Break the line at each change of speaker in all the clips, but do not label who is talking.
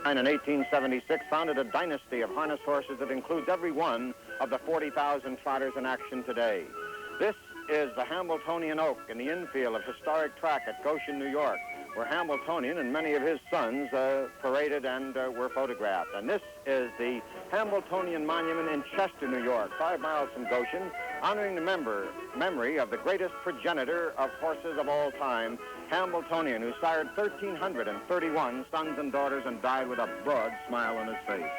In 1876, founded a dynasty of harness horses that includes every one of the 40,000 trotters in action today. This is the Hambletonian Oak in the infield of historic track at Goshen, New York, where Hambletonian and many of his sons paraded and were photographed. And this is the Hambletonian Monument in Chester, New York, 5 miles from Goshen, honoring the memory of the greatest progenitor of horses of all time, Hambletonian, who sired 1,331 sons and daughters and died with a broad smile on his face.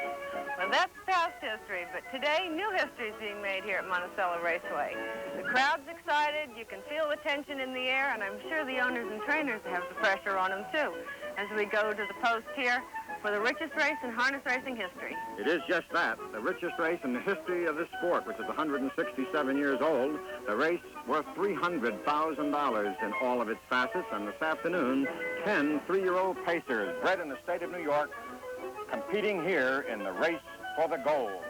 Well, that's past history, but today new history is being made here at Monticello Raceway. The crowd's excited, you can feel the tension in the air, and I'm sure the owners and trainers have the pressure on them too, as we go to the post here for the richest race in harness racing history.
It is just that, the richest race in the history of this sport, which is 167 years old. The race worth $300,000 in all of its facets, and this afternoon, 10 three-year-old pacers bred in the state of New York competing here in the race for the gold.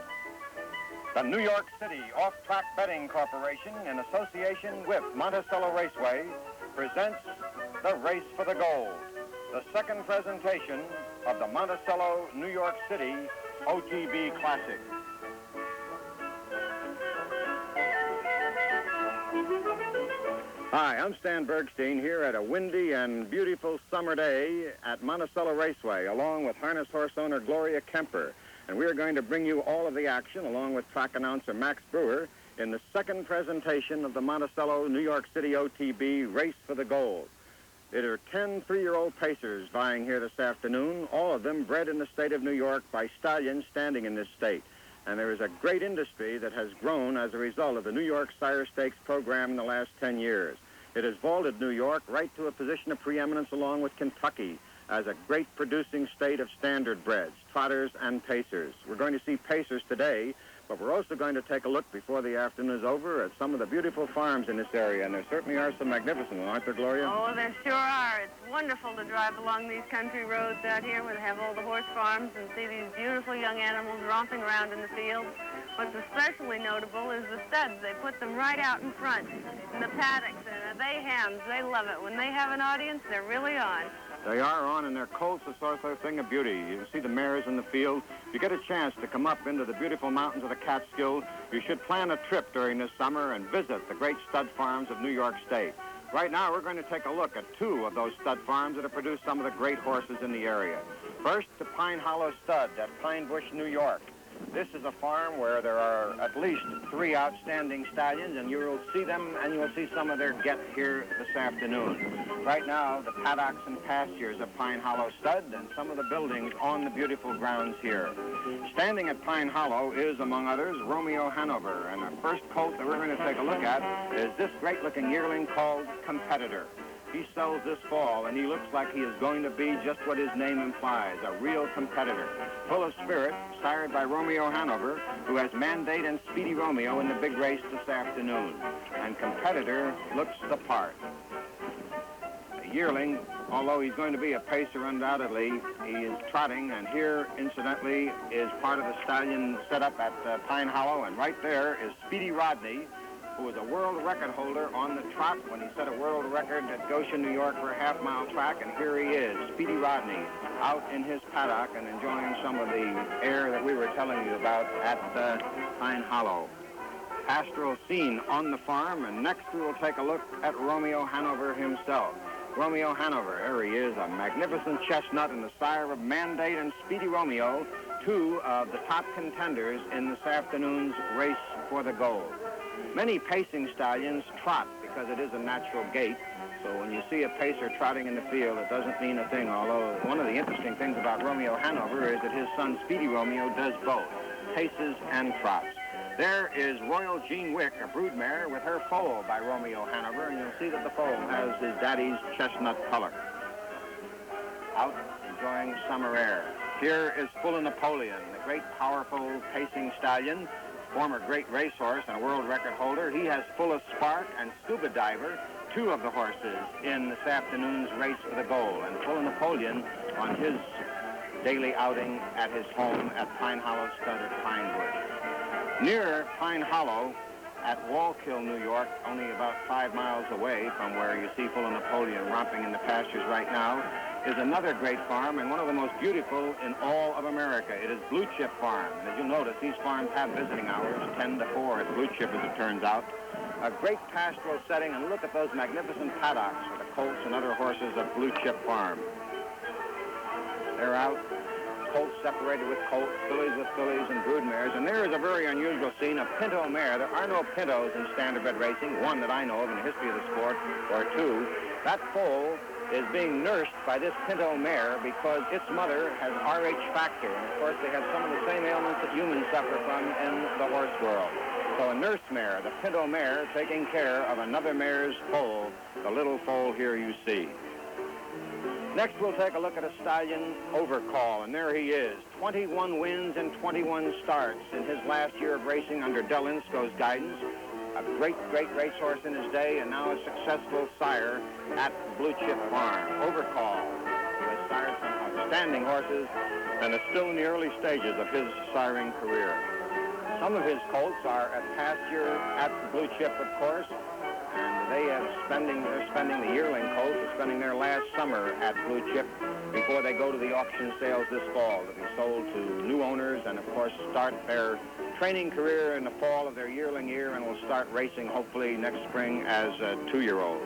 The New York City Off-Track Betting Corporation, in association with Monticello Raceway, presents the Race for the Gold, the second presentation of the Monticello New York City OTB Classic. Hi, I'm Stan Bergstein here at a windy and beautiful summer day at Monticello Raceway, along with harness horse owner Gloria Kemper. And we are going to bring you all of the action, along with track announcer Max Brewer, in the second presentation of the Monticello New York City OTB Race for the Gold. There are 10 three-year-old pacers vying here this afternoon, all of them bred in the state of New York by stallions standing in this state. And there is a great industry that has grown as a result of the New York Sire Stakes program in the last 10 years. It has vaulted New York right to a position of preeminence along with Kentucky as a great producing state of standard breds, trotters and pacers. We're going to see pacers today, but we're also going to take a look before the afternoon is over at some of the beautiful farms in this area, and there certainly are some magnificent ones, aren't there, Gloria?
Oh, there sure are. It's wonderful to drive along these country roads out here where they have all the horse farms and see these beautiful young animals romping around in the fields. What's especially notable is the studs. They put them right out in front in the paddocks, and they hams. They love it. When they have an audience, they're really on.
They are on, and their colts are sort of a thing of beauty. You see the mares in the field. If you get a chance to come up into the beautiful mountains of the Catskill, you should plan a trip during this summer and visit the great stud farms of New York State. Right now, we're going to take a look at 2 of those stud farms that have produced some of the great horses in the area. First, the Pine Hollow Stud at Pine Bush, New York. This is a farm where there are at least 3 outstanding stallions, and you will see them, and you will see some of their get here this afternoon. Right now, the paddocks and pastures of Pine Hollow Stud and some of the buildings on the beautiful grounds here. Standing at Pine Hollow is, among others, Romeo Hanover, and the first colt that we're going to take a look at is this great-looking yearling called Competitor. He sells this fall, and he looks like he is going to be just what his name implies, a real competitor. Full of spirit, sired by Romeo Hanover, who has Mandate and Speedy Romeo in the big race this afternoon. And Competitor looks the part. A yearling, although he's going to be a pacer undoubtedly, he is trotting, and here, incidentally, is part of the stallion setup at Pine Hollow, and right there is Speedy Rodney, who was a world record holder on the trot when he set a world record at Goshen, New York for a half-mile track, and here he is, Speedy Rodney, out in his paddock and enjoying some of the air that we were telling you about at Pine Hollow. Pastoral scene on the farm, and next we will take a look at Romeo Hanover himself. Romeo Hanover, here he is, a magnificent chestnut and the sire of Mandate and Speedy Romeo, 2 of the top contenders in this afternoon's race for the gold. Many pacing stallions trot because it is a natural gait. So when you see a pacer trotting in the field, it doesn't mean a thing, although one of the interesting things about Romeo Hanover is that his son Speedy Romeo does both, paces and trots. There is Royal Jean Wick, a broodmare, with her foal by Romeo Hanover, and you'll see that the foal has his daddy's chestnut color. Out enjoying summer air. Here is Full of Napoleon, the great powerful pacing stallion, former great racehorse and a world record holder. He has Full of Spark and Scuba Diver, 2 of the horses in this afternoon's race for the gold, and Full of Napoleon on his daily outing at his home at Pine Hollow Stud at Pine Bush. Near Pine Hollow at Wallkill, New York, only about 5 miles away from where you see Full of Napoleon romping in the pastures right now, is another great farm and one of the most beautiful in all of America. It is Blue Chip Farm. And as you'll notice, these farms have visiting hours, 10 to 4 at Blue Chip, as it turns out. A great pastoral setting, and look at those magnificent paddocks for the colts and other horses at Blue Chip Farm. They're out, colts separated with colts, fillies with fillies, and broodmares. And there is a very unusual scene, a pinto mare. There are no pintos in standardbred racing, one that I know of in the history of the sport, or two. That foal is being nursed by this pinto mare because its mother has RH factor. And of course, they have some of the same ailments that humans suffer from in the horse world. So a nurse mare, the pinto mare, taking care of another mare's foal, the little foal here you see. Next, we'll take a look at a stallion, Overcall, and there he is. 21 wins and 21 starts in his last year of racing under Del Insco's guidance. A great, great racehorse in his day, and now a successful sire at Blue Chip Farm. Overcall, who has sired some outstanding horses and is still in the early stages of his siring career. Some of his colts are at pasture at Blue Chip, of course, and they're spending the yearling colts are spending their last summer at Blue Chip before they go to the auction sales this fall to be sold to new owners and, of course, start their training career in the fall of their yearling year and will start racing hopefully next spring as a 2-year-old.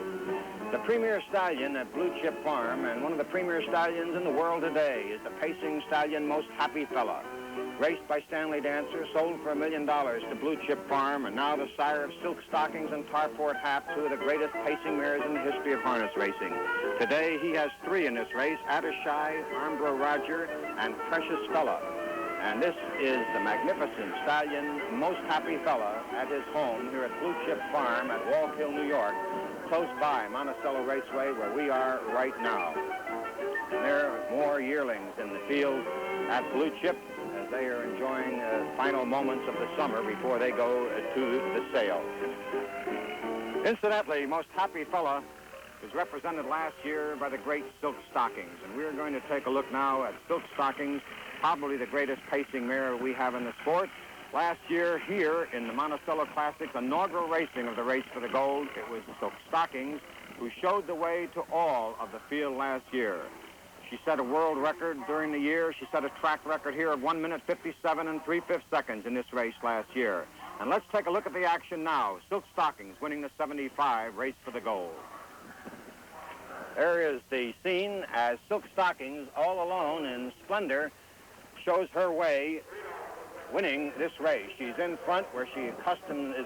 The premier stallion at Blue Chip Farm and one of the premier stallions in the world today is the pacing stallion Most Happy Fella. Raced by Stanley Dancer, sold for $1 million to Blue Chip Farm, and now the sire of Silk Stockings and Tarport Hap, two of the greatest pacing mares in the history of harness racing. Today, he has 3 in this race, Attershai, Armbro Roger, and Precious Fella. And this is the magnificent stallion, Most Happy Fella, at his home here at Blue Chip Farm at Walk Hill, New York, close by Monticello Raceway, where we are right now. And there are more yearlings in the field at Blue Chip, as they are enjoying final moments of the summer before they go to the sale. Incidentally, Most Happy Fella was represented last year by the great Silk Stockings, and we're going to take a look now at Silk Stockings, probably the greatest pacing mare we have in the sport. Last year here in the Monticello Classics, inaugural racing of the Race for the Gold, it was Silk Stockings who showed the way to all of the field last year. She set a world record during the year. She set a track record here of 1 minute 57 and 3/5 seconds in this race last year. And let's take a look at the action now. Silk Stockings winning the 75 Race for the Gold. There is the scene as Silk Stockings, all alone in splendor, shows her way winning this race. She's in front where she is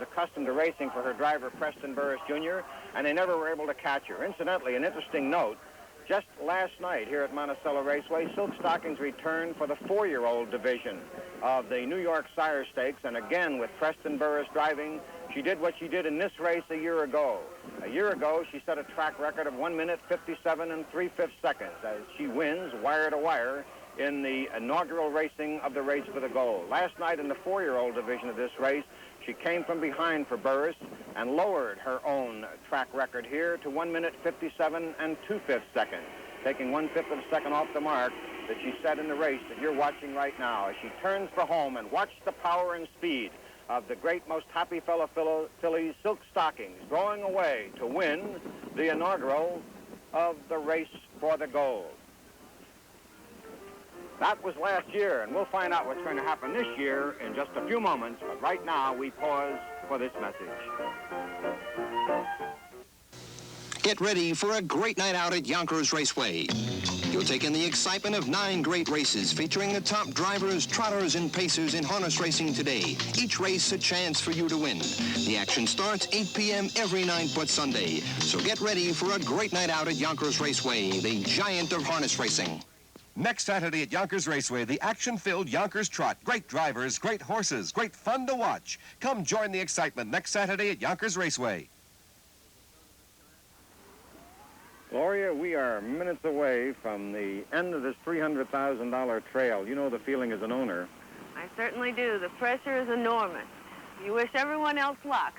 accustomed to racing for her driver, Preston Burris Jr., and they never were able to catch her. Incidentally, an interesting note, just last night here at Monticello Raceway, Silk Stockings returned for the 4-year-old division of the New York Sire Stakes, and again with Preston Burris driving, she did what she did in this race a year ago. A year ago, she set a track record of 1 minute 57 and 3/5 seconds as she wins wire to wire in the inaugural racing of the Race for the Gold. Last night in the 4-year-old division of this race, she came from behind for Burris and lowered her own track record here to 1 minute 57 and 2/5 seconds, taking 1/5 of a second off the mark that she set in the race that you're watching right now as she turns for home. And watch the power and speed of the great Most Happy Fella filly Silk Stockings going away to win the inaugural of the Race for the Gold. That was last year, and we'll find out what's going to happen this year in just a few moments. But right now, we pause for this message.
Get ready for a great night out at Yonkers Raceway. You'll take in the excitement of 9 great races featuring the top drivers, trotters, and pacers in harness racing today. Each race a chance for you to win. The action starts 8 p.m. every night but Sunday. So get ready for a great night out at Yonkers Raceway, the giant of harness racing.
Next Saturday at Yonkers Raceway, the action-filled Yonkers Trot. Great drivers, great horses, great fun to watch. Come join the excitement next Saturday at Yonkers Raceway.
Gloria, we are minutes away from the end of this $300,000 trail. You know the feeling as an owner.
I certainly do. The pressure is enormous. You wish everyone else luck,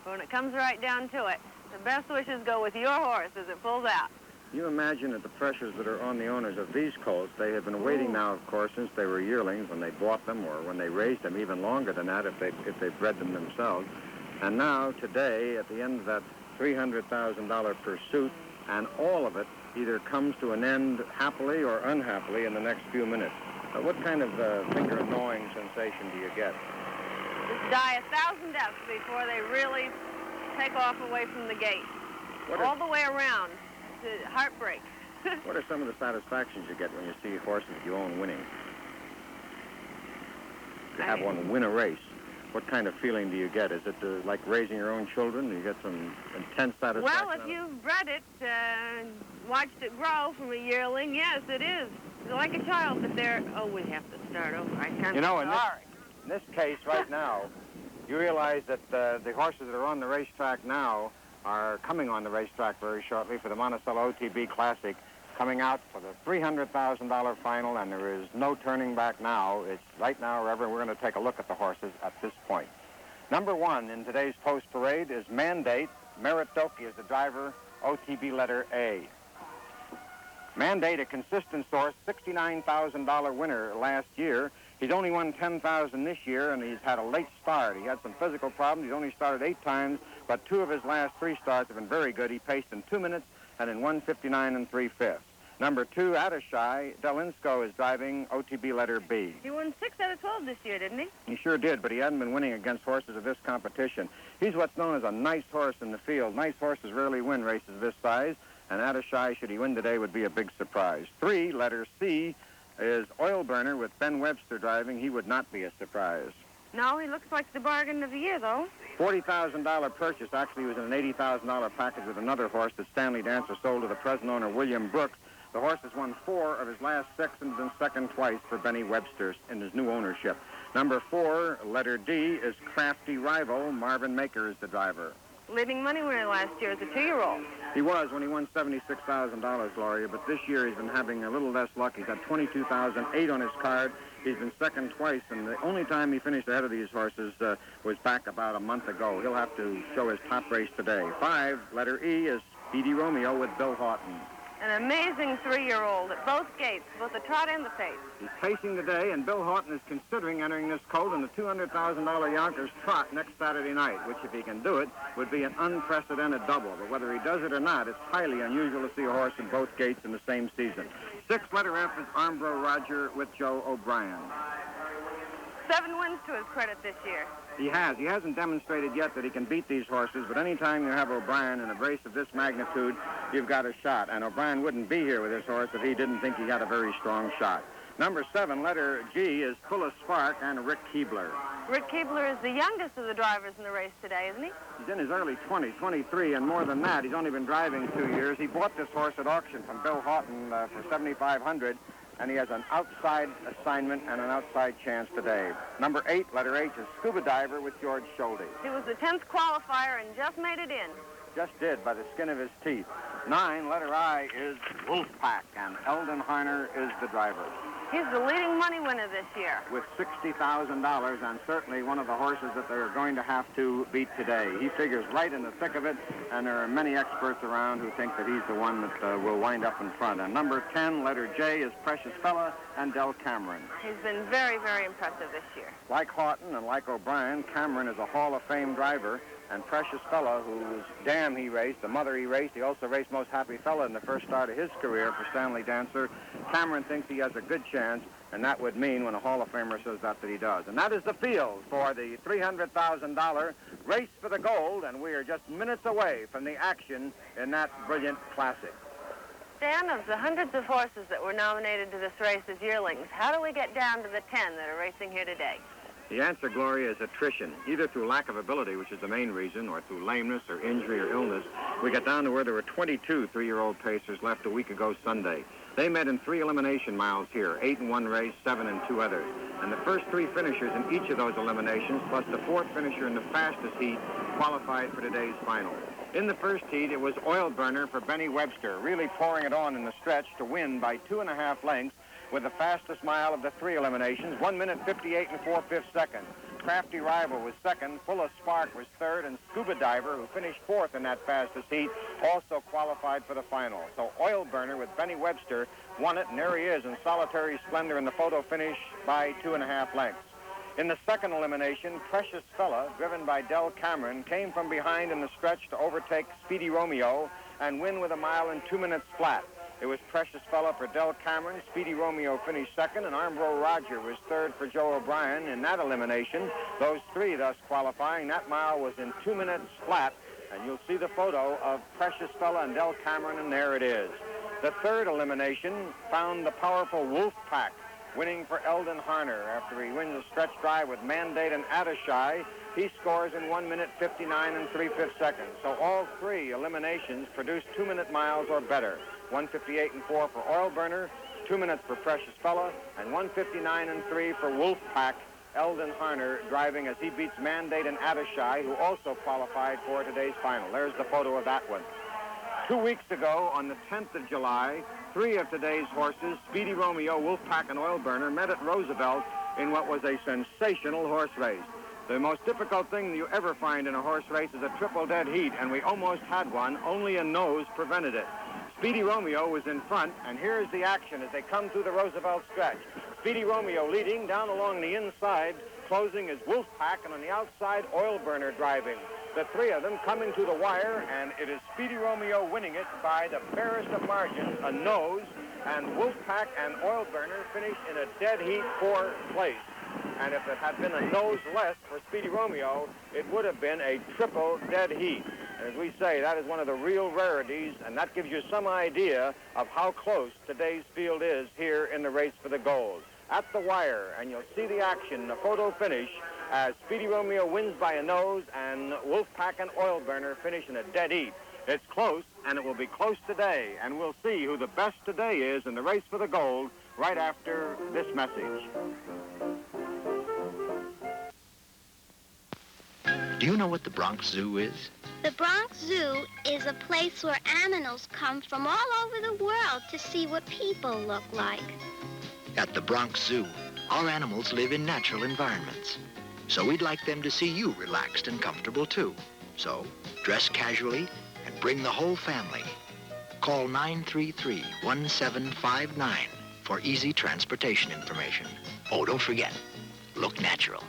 but when it comes right down to it, the best wishes go with your horse as it pulls out.
You imagine that the pressures that are on the owners of these colts, they have been waiting now, of course, since they were yearlings, when they bought them or when they raised them, even longer than that if they bred them themselves. And now, today, at the end of that $300,000 pursuit, and all of it either comes to an end happily or unhappily in the next few minutes. What kind of finger gnawing sensation do you get?
Just die 1,000 deaths before they really take off away from the gate. All the way around. It's a heartbreak.
What are some of the satisfactions you get when you see horses you own winning? To have one win a race, what kind of feeling do you get? Is it like raising your own children? Do you get some intense satisfaction?
Well, if you've bred it, watched it grow from a yearling, yes, it is. It's like a child, but they're... Oh, we have to start over.
You know, in this case right now, you realize that the horses that are on the racetrack now are coming on the racetrack very shortly for the Monticello OTB Classic, coming out for the $300,000 final, and there is no turning back now. It's right now, Reverend, we're going to take a look at the horses at this point. Number 1 in today's post parade is Mandate. Merritt Doki is the driver, OTB letter A. Mandate, a consistent source, $69,000 winner last year. He's only won $10,000 this year, and he's had a late start. He had some physical problems. He's only started 8 times, but 2 of his last 3 starts have been very good. He paced in 2 minutes and in 1:59 3/5. Number 2, Attashai, Delinsko is driving, OTB letter B.
He won 6 out of 12 this year, didn't he?
He sure did, but he hadn't been winning against horses of this competition. He's what's known as a nice horse in the field. Nice horses rarely win races this size, and Attashai, should he win today, would be a big surprise. 3, letter C, is Oil Burner with Ben Webster driving. He would not be a surprise.
No, he looks like the bargain of the year, though.
$40,000 purchase. Actually, was in an $80,000 package with another horse that Stanley Dancer sold to the present owner, William Brooks. The horse has won 4 of his last 6 and been second twice for Benny Webster in his new ownership. Number 4, letter D, is Crafty Rival. Marvin Maker is the driver.
Leading money winner last year as a 2-year-old.
He was when he won $76,000, Gloria, but this year he's been having a little less luck. He's had $22,008 on his card. He's been second twice, and the only time he finished ahead of these horses was back about a month ago. He'll have to show his top race today. 5, letter E, is Speedy Romeo with Bill Houghton.
An amazing 3-year-old at both gates, both the trot and the pace.
He's pacing today, and Bill Houghton is considering entering this colt in the $200,000 Yonkers trot next Saturday night, which, if he can do it, would be an unprecedented double. But whether he does it or not, it's highly unusual to see a horse in both gates in the same season. 6, letter F, is Armbro Roger with Joe O'Brien.
7 wins to his credit this year.
He has. He hasn't demonstrated yet that he can beat these horses, but anytime you have O'Brien in a race of this magnitude, you've got a shot. And O'Brien wouldn't be here with this horse if he didn't think he had a very strong shot. Number 7, letter G, is Full of Spark and Rick Keebler.
Rick Keebler is the youngest of the drivers in the race today, isn't he?
He's in his early 20s, 23, and more than that, he's only been driving 2 years. He bought this horse at auction from Bill Houghton for $7,500. And he has an outside assignment and an outside chance today. Number 8, letter H, is Scuba Diver with George Schulte.
He was the 10th qualifier and just made it in.
Just did, by the skin of his teeth. 9, letter I, is Wolfpack, and Eldon Harner is the driver.
He's the leading money winner this year.
With $60,000, and certainly one of the horses that they're going to have to beat today. He figures right in the thick of it, and there are many experts around who think that he's the one that will wind up in front. And number 10, letter J, is Precious Fella and Del Cameron.
He's been very, very impressive this year.
Like Houghton and like O'Brien, Cameron is a Hall of Fame driver. And Precious Fella, whose dam he raced, the mother he raced, he also raced Most Happy Fella in the first start of his career for Stanley Dancer. Cameron thinks he has a good chance, and that would mean when a Hall of Famer says that he does. And that is the field for the $300,000 race for the gold, and we are just minutes away from the action in that brilliant classic.
Dan, of the hundreds of horses that were nominated to this race as yearlings, how do we get down to the 10 that are racing here today?
The answer, Gloria, is attrition, either through lack of ability, which is the main reason, or through lameness or injury or illness. We got down to where there were 22 3-year-old pacers left a week ago Sunday. They met in 3 elimination miles here, 8 in one race, 7 in 2 others. And the first 3 finishers in each of those eliminations, plus the 4th finisher in the fastest heat, qualified for today's final. In the first heat, it was Oil Burner for Benny Webster, really pouring it on in the stretch to win by 2.5 lengths, with the fastest mile of the 3 eliminations, 1 minute 58 4/5 seconds. Crafty Rival was second, Full of Spark was third, and Scuba Diver, who finished 4th in that fastest heat, also qualified for the final. So Oil Burner with Benny Webster won it, and there he is in solitary splendor in the photo finish by 2.5 lengths. In the second elimination, Precious Fella, driven by Del Cameron, came from behind in the stretch to overtake Speedy Romeo and win with a mile in 2 minutes flat. It was Precious Fella for Del Cameron. Speedy Romeo finished second, and Armbro Roger was third for Joe O'Brien in that elimination. Those three thus qualifying. That mile was in 2 minutes flat, and you'll see the photo of Precious Fella and Del Cameron, and there it is. The third elimination found the powerful Wolf Pack winning for Eldon Harner after he wins a stretch drive with Mandate and Attishai. He scores in 1 minute 59 and 3/5 seconds. So all three eliminations produced 2-minute miles or better. 1:58 and 4 for Oil Burner, 2 minutes for Precious Fella, and 1:59 and 3 for Wolf Pack. Eldon Harner driving as he beats Mandate and Attishai, who also qualified for today's final. There's the photo of that one. 2 weeks ago, on the 10th of July, three of today's horses, Speedy Romeo, Wolf Pack, and Oil Burner, met at Roosevelt in what was a sensational horse race. The most difficult thing you ever find in a horse race is a triple dead heat, and we almost had one, only a nose prevented it. Speedy Romeo was in front, and here's the action as they come through the Roosevelt stretch. Speedy Romeo leading down along the inside, closing is Wolf Pack, and on the outside, Oil Burner driving. The three of them coming to the wire, and it is Speedy Romeo winning it by the barest of margins, a nose, and Wolf Pack and Oil Burner finished in a dead heat 4th place. And if it had been a nose less for Speedy Romeo, it would have been a triple dead heat. And as we say, that is one of the real rarities, and that gives you some idea of how close today's field is here in the race for the gold. At the wire, and you'll see the action, the photo finish, as Speedy Romeo wins by a nose and Wolf Pack and Oil Burner finish in a dead heat. It's close, and it will be close today, and we'll see who the best today is in the race for the gold right after this message.
Do you know what the Bronx Zoo is?
The Bronx Zoo is a place where animals come from all over the world to see what people look like.
At the Bronx Zoo, our animals live in natural environments. So we'd like them to see you relaxed and comfortable too. So dress casually and bring the whole family. Call 933-1759 for easy transportation information. Oh, don't forget, look natural.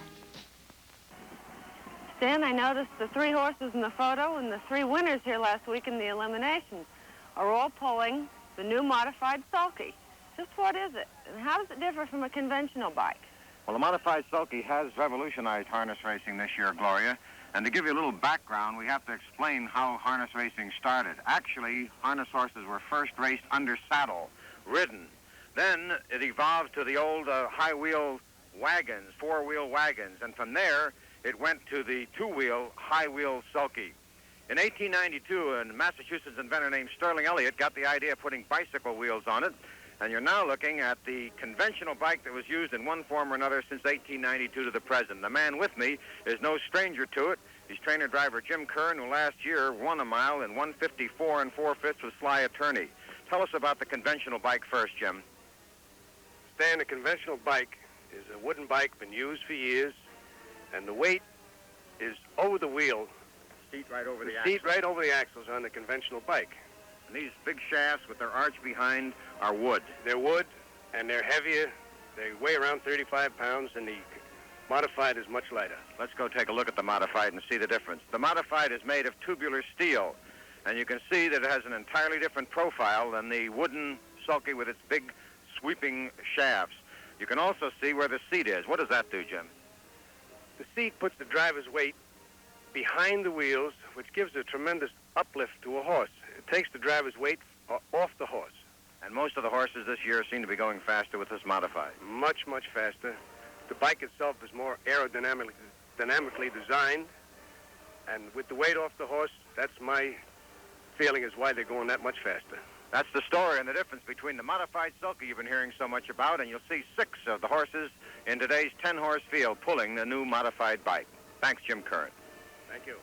Stan, I noticed the three horses in the photo and the three winners here last week in the eliminations are all pulling the new modified sulky. Just what is it, and how does it differ from a conventional bike?
Well, the modified sulky has revolutionized harness racing this year, Gloria. And to give you a little background, we have to explain how harness racing started. Actually, harness horses were first raced under saddle, ridden. Then it evolved to the old high-wheel wagons, four-wheel wagons. And from there, it went to the two-wheel, high-wheel sulky. In 1892, a Massachusetts inventor named Sterling Elliott got the idea of putting bicycle wheels on it. And you're now looking at the conventional bike that was used in one form or another since 1892 to the present. The man with me is no stranger to it. He's trainer-driver Jim Curran, who last year won a mile in 1:54 4/5 with Sly Attorney. Tell us about the conventional bike first, Jim.
Stan, a conventional bike is a wooden bike, been used for years, and the weight is over the wheel.
Seat right over the
seat right over the axles on the conventional bike.
And these big shafts with their arch behind are wood.
They're wood, and they're heavier. They weigh around 35 pounds, and the modified is much lighter.
Let's go take a look at the modified and see the difference. The modified is made of tubular steel, and you can see that it has an entirely different profile than the wooden sulky with its big sweeping shafts. You can also see where the seat is. What does that do, Jim?
The seat puts the driver's weight behind the wheels, which gives a tremendous uplift to a horse. It takes the driver's weight off the horse.
And most of the horses this year seem to be going faster with this modified.
Much, much faster. The bike itself is more dynamically designed, and with the weight off the horse, that's my feeling is why they're going that much faster.
That's the story and the difference between the modified sulky you've been hearing so much about, and you'll see 6 of the horses in today's 10-horse field pulling the new modified bike. Thanks, Jim Curran.
Thank you.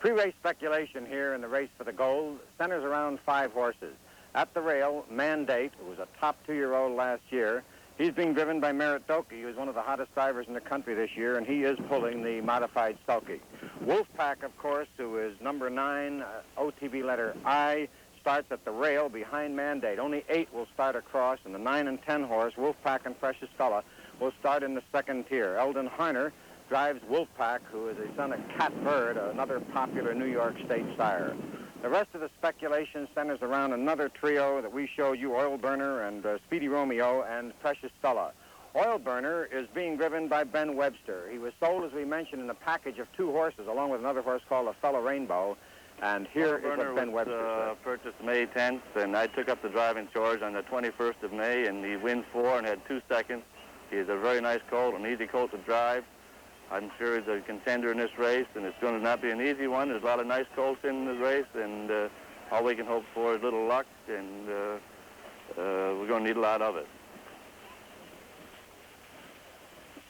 Pre-race speculation here in the race for the gold centers around 5 horses. At the rail, Mandate, who was a top 2-year-old last year, he's being driven by Merritt Dokie, who's one of the hottest drivers in the country this year, and he is pulling the modified sulky. Wolfpack, of course, who is number 9, OTB letter I, starts at the rail behind Mandate. Only 8 will start across, and the 9 and 10 horse, Wolfpack and Precious Fella, will start in the second tier. Eldon Harner drives Wolfpack, who is a son of Cat Bird, another popular New York State sire. The rest of the speculation centers around another trio that we showed you, Oil Burner and Speedy Romeo and Precious Fella. Oil Burner is being driven by Ben Webster. He was sold, as we mentioned, in a package of 2 horses, along with another horse called a Fella Rainbow. And here is what Ben Webster said.
Purchased May 10th, and I took up the driving charge on the 21st of May, and he wins 4 and had 2 seconds. He's a very nice colt, an easy colt to drive. I'm sure he's a contender in this race, and it's going to not be an easy one. There's a lot of nice colts in this race, and all we can hope for is little luck, and we're going to need a lot of it.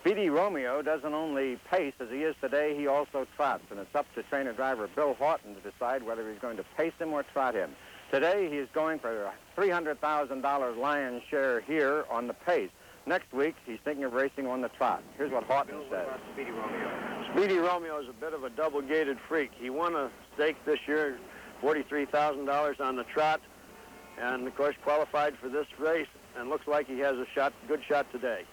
Speedy Romeo doesn't only pace as he is today, he also trots, and it's up to trainer-driver Bill Houghton to decide whether he's going to pace him or trot him. Today, he is going for a $300,000 lion's share here on the pace. Next week, he's thinking of racing on the trot. Here's what Houghton says.
Speedy Romeo.
Speedy Romeo is a bit of a double-gated freak. He won a stake this year, $43,000 on the trot, and, of course, qualified for this race, and looks like he has a good shot today.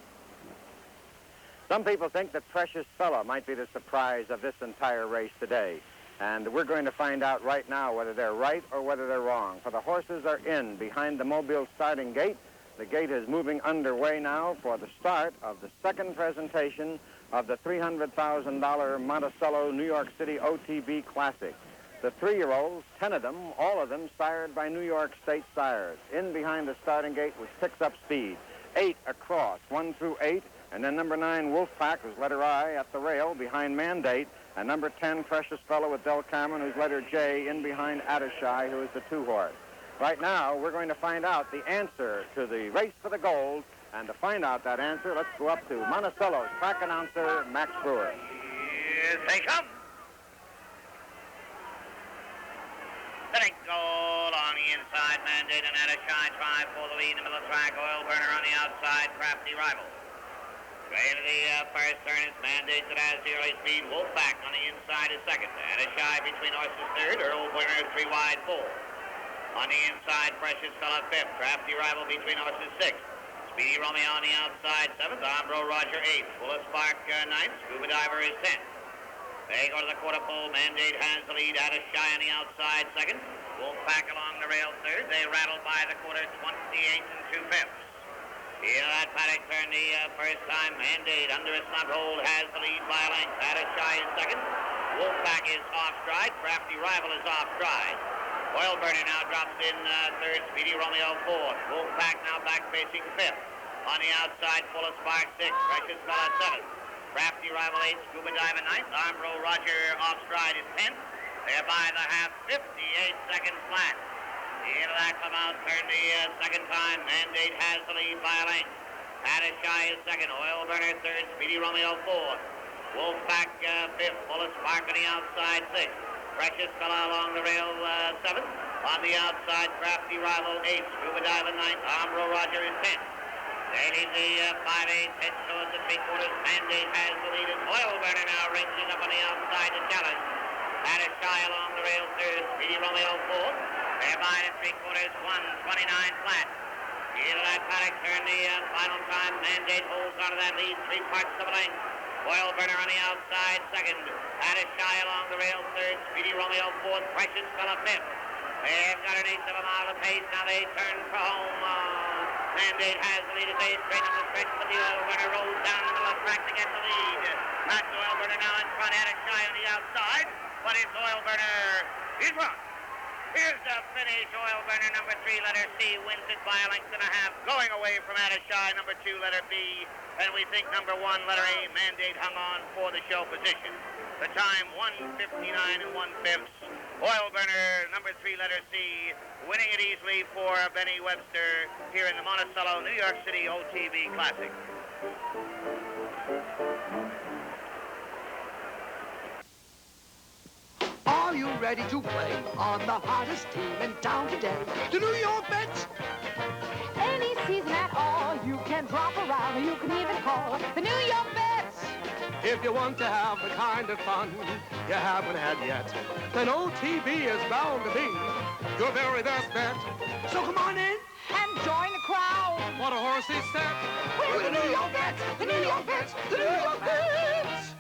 Some people think that Precious Fella might be the surprise of this entire race today. And we're going to find out right now whether they're right or whether they're wrong. For the horses are in behind the Mobile starting gate. The gate is moving underway now for the start of the second presentation of the $300,000 Monticello New York City OTB Classic. The 3-year-olds, 10 of them, all of them sired by New York State sires. In behind the starting gate, which picks up speed. 8 across, 1 through 8. And then number 9, Wolfpack, who's letter I, at the rail behind Mandate. And number 10, Precious Fella with Del Cameron, who's letter J, in behind Attishai, who is the 2-horse. Right now, we're going to find out the answer to the race for the gold. And to find out that answer, let's go up to Monticello's track announcer, Max Brewer.
Here they come. Setting goal on the inside, Mandate and Attishai try for the lead in the middle of the track. Oil Burner on the outside, Crafty Rival. Straight to the first turn is Mandate that has the early speed. Wolfpack on the inside is second. Attishai between horses third. Oil Burner 3 wide 4. On the inside, Precious Fella fifth. Crafty Rival between horses sixth. Speedy Romeo on the outside seventh. Armbro Roger eighth. Fuller Spark ninth. Scuba Diver is 10th. They go to the quarter pole. Mandate has the lead. Attishai on the outside second. Wolfpack along the rail third. They rattle by the quarter 28 and 2/5. Here that paddock turn the first time. Mandate under a snub hold has the lead by a length. Attishai is second. Wolfpack is off stride. Crafty Rival is off stride. Oil Burner now drops in third. Speedy Romeo fourth. Wolfpack now back facing fifth. On the outside, Fuller Spark sixth. Precious Fella seventh. Crafty Rival eighth. Scuba Diver ninth. Armbro Roger off stride is 10th. They're by the half, 58 seconds flat. Here that come out, turn the second time. Mandate has the lead by a length. Attishai is second. Oil Burner third. Speedy Romeo fourth. Wolfpack fifth. Fuller Spark on the outside sixth. Precious Fella along the rail seventh. On the outside, Crafty Rival eighth. Scuba Diver ninth. Armbro Roger is 10th. They lead the 5/8 head towards the 3/4. Mandate has the lead. And Oil Burner now ranging up on the outside to challenge. Attishai along the rail third. Speedy Romeo fourth. They're by the 3/4, 1:29 flat. Here to that paddock turn the final time. Mandate holds onto that lead 3 parts of a length. Oil Burner on the outside second. Attishai along the rail third. Speedy Romeo fourth. Precious Fella fifth. They've got an eighth of a mile of pace. Now they turn for home. Mandate has the lead as they straighten the stretch, but the Oil Burner rolls down the middle of the track to get the lead. That's Oil Burner now in front. Attishai on the outside, but it's Oil Burner. He's run. Here's the finish. Oil Burner, number 3, letter C, wins it by a length and a half. Going away from Attishai, number 2, letter B. And we think number 1, letter A, Mandate, hung on for the show position. The time, 1:59 and 1/5. Oil Burner, number 3, letter C, winning it easily for Benny Webster here in the Monticello, New York City OTB Classic.
Are you ready to play on the hottest team in town today? The New York Mets!
Any season at all, you can drop around or you can even call the New York Mets.
If you want to have the kind of fun you haven't had yet, then OTB is bound to be your very best bet. So come on in
and join the crowd.
What a horse is set. We're the New York Mets! The New York Mets! The New York Mets!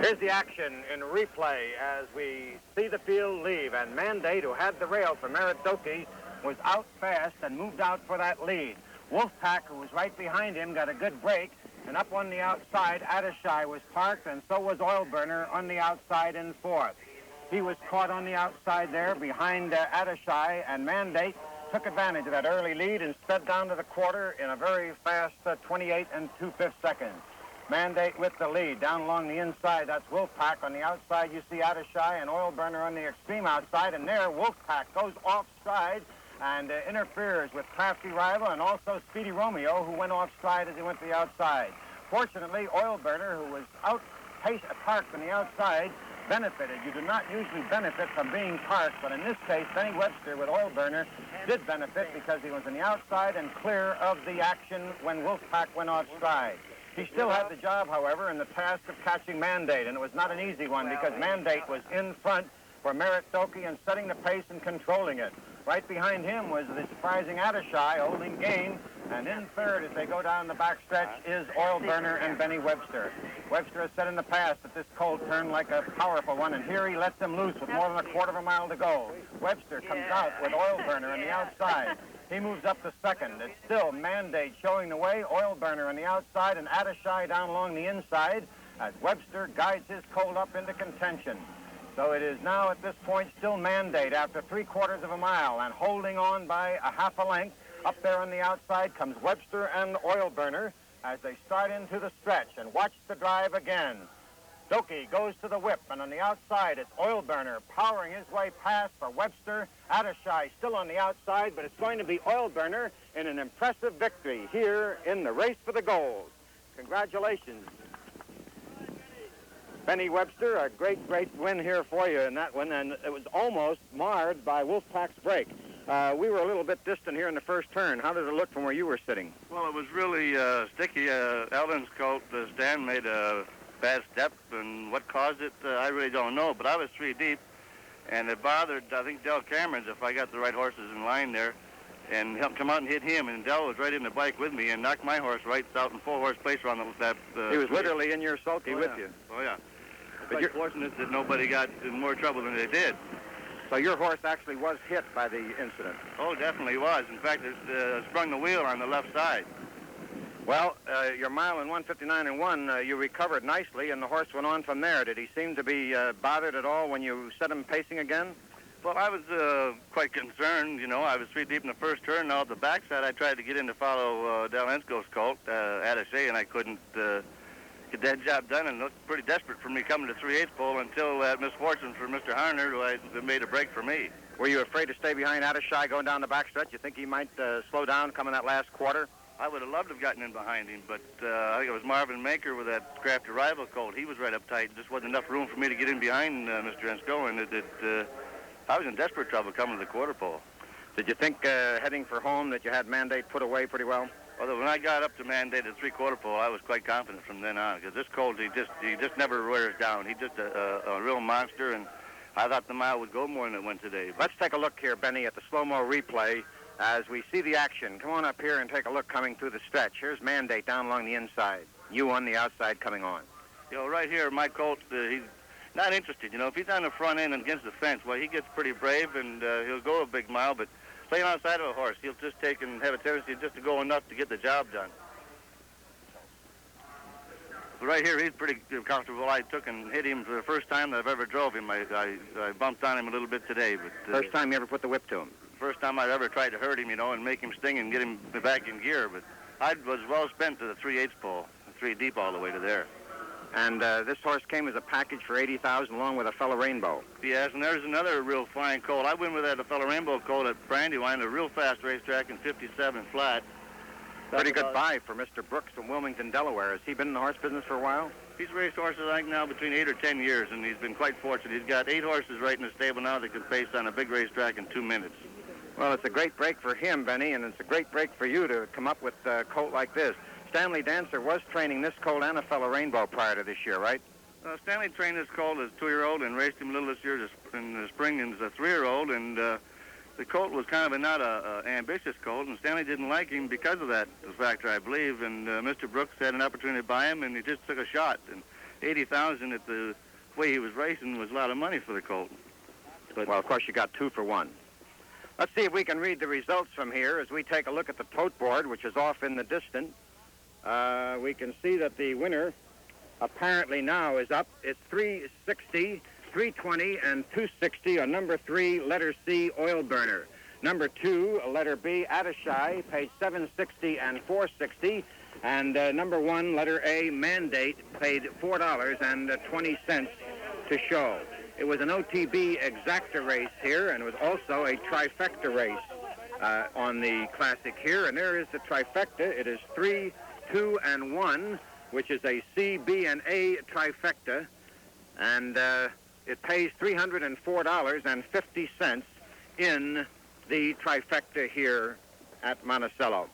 Here's the action in replay as we see the field leave, and Mandate, who had the rail for Meridoki, was out fast and moved out for that lead. Wolfpack, who was right behind him, got a good break, and up on the outside, Attishai was parked, and so was Oilburner on the outside in fourth. He was caught on the outside there behind Attishai, and Mandate took advantage of that early lead and sped down to the quarter in a very fast 28 2/5 seconds. Mandate with the lead. Down along the inside, that's Wolfpack. On the outside, you see Attishai and Oilburner on the extreme outside, and there Wolfpack goes off stride and interferes with Crafty Rival and also Speedy Romeo, who went off stride as he went to the outside. Fortunately, Oilburner, who was parked on the outside, benefited. You do not usually benefit from being parked, but in this case, Benny Webster with Oilburner did benefit because he was on the outside and clear of the action when Wolfpack went off stride. He still had the job, however, in the task of catching Mandate, and it was not an easy one because Mandate was in front for Meridoki and setting the pace and controlling it. Right behind him was the surprising Attishai holding gain, and in third as they go down the backstretch is Oilburner and Benny Webster. Webster has said in the past that this colt turned like a powerful one, and here he lets him loose with more than a quarter of a mile to go. Webster comes out with Oilburner on the outside. He moves up to second. It's still Mandate showing the way, Oilburner on the outside, and Attishai down along the inside as Webster guides his colt up into contention. So it is now at this point still Mandate after 3/4 of a mile and holding on by a half a length. Up there on the outside comes Webster and Oilburner as they start into the stretch, and watch the drive again. Doki goes to the whip, and on the outside it's Oilburner powering his way past for Webster. Attishai still on the outside, but it's going to be Oilburner in an impressive victory here in the race for the gold. Congratulations, Benny Webster. A great win here for you in that one, and it was almost marred by Wolfpack's break. We were a little bit distant here in the first turn. How did it look from where you were sitting?
Well, it was really sticky. Elden's colt, Stan, made a bad step, and what caused it, I really don't know, but I was 3 deep, and it bothered, I think, Del Cameron's, if I got the right horses in line there, and he'll come out and hit him, and Del was right in the bike with me and knocked my horse right out in 4-horse place around that.
He was literally in your sulky with you.
Oh, yeah. But you're fortunate that nobody got in more trouble than they did.
So your horse actually was hit by the incident?
Oh, definitely was. In fact, it sprung the wheel on the left side.
Well, your mile in 1:59 1, you recovered nicely, and the horse went on from there. Did he seem to be bothered at all when you set him pacing again?
Well, I was quite concerned. You know, I was 3 deep in the first turn. Now at the backside, I tried to get in to follow Del Ensko's colt, Attishai, and I couldn't get that job done, and looked pretty desperate for me coming to 3/8 pole until that misfortune for Mr. Harner, who made a break for me.
Were you afraid to stay behind Attishai going down the backstretch? You think he might slow down coming that last quarter?
I would have loved to have gotten in behind him, but I think it was Marvin Maker with that Crafty Rival colt. He was right up tight. Just wasn't enough room for me to get in behind Mr. Ensko, and I was in desperate trouble coming to the quarter pole.
Did you think heading for home that you had Mandate put away pretty well?
Although when I got up to Mandate at 3/4 pole, I was quite confident from then on, because this colt, he just never wears down. He's just a real monster, and I thought the mile would go more than it went today.
Let's take a look here, Benny, at the slow-mo replay as we see the action. Come on up here and take a look coming through the stretch. Here's Mandate down along the inside. You on the outside coming on.
You know, right here, my colt, he's not interested. You know, if he's on the front end and against the fence, well, he gets pretty brave, and he'll go a big mile, but playing outside of a horse, he'll just take and have a tendency just to go enough to get the job done. But right here, he's pretty comfortable. I took and hit him for the first time that I've ever drove him. I bumped on him a little bit today. But
first time you ever put the whip to him?
First time I've ever tried to hurt him, you know, and make him sting and get him back in gear. But I was well spent to the 3/8 pole, 3 deep all the way to there.
And this horse came as a package for $80,000 along with a fellow Rainbow.
Yes, and there's another real fine colt. I went with that fellow Rainbow colt at Brandywine, a real fast racetrack in 57 flat.
Pretty good buy for Mr. Brooks from Wilmington, Delaware. Has he been in the horse business for a while?
He's raced horses, I think, now between 8 or 10 years, and he's been quite fortunate. He's got 8 horses right in the stable now that can pace on a big racetrack in 2 minutes.
Well, it's a great break for him, Benny, and it's a great break for you to come up with a colt like this. Stanley Dancer was training this colt and a fellow Rainbow prior to this year, right?
Stanley trained this colt as a 2-year-old and raced him a little this year in the spring as a 3-year-old, and the colt was kind of not a ambitious colt, and Stanley didn't like him because of that factor, I believe, and Mr. Brooks had an opportunity to buy him, and he just took a shot. And $80,000 at the way he was racing was a lot of money for the colt.
But, well, of course, you got 2 for 1. Let's see if we can read the results from here as we take a look at the tote board, which is off in the distance. We can see that the winner apparently now is up. It's 360, 320, and 260 on number 3, letter C, Oil Burner. Number 2, letter B, Attashai, paid $760 and $460. And number 1, letter A, Mandate, paid $4.20 to show. It was an OTB exacta race here, and it was also a trifecta race on the Classic here. And there is the trifecta. It is 3, 2, and 1, which is a C, B, and A trifecta. And it pays $304.50 in the trifecta here at Monticello.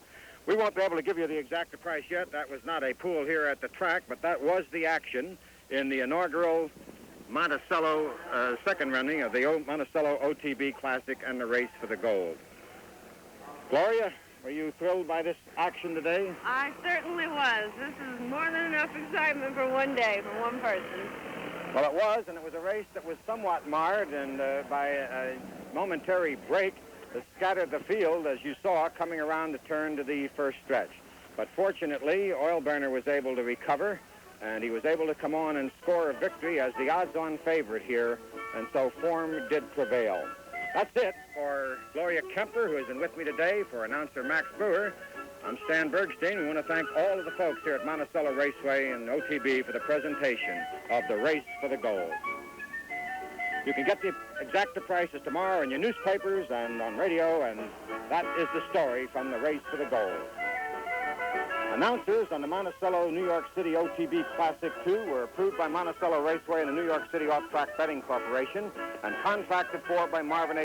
We won't be able to give you the exact price yet. That was not a pool here at the track, but that was the action in the inaugural Monticello second running of the Monticello OTB Classic and the race for the gold. Gloria, were you thrilled by this action today?
I certainly was. This is more than enough excitement for one day, for one person.
Well, it was, and it was a race that was somewhat marred and by a momentary break that scattered the field, as you saw, coming around the turn to the first stretch. But fortunately, Oil Burner was able to recover, and he was able to come on and score a victory as the odds-on favorite here, and so form did prevail. That's it for Gloria Kemper, who has been with me today, for announcer Max Brewer. I'm Stan Bergstein. We want to thank all of the folks here at Monticello Raceway and OTB for the presentation of the race for the gold. You can get the exact prices tomorrow in your newspapers and on radio, and that is the story from the race for the gold. Announcers on the Monticello New York City OTB Classic 2 were approved by Monticello Raceway and the New York City Off-Track Betting Corporation and contracted for by Marvin A.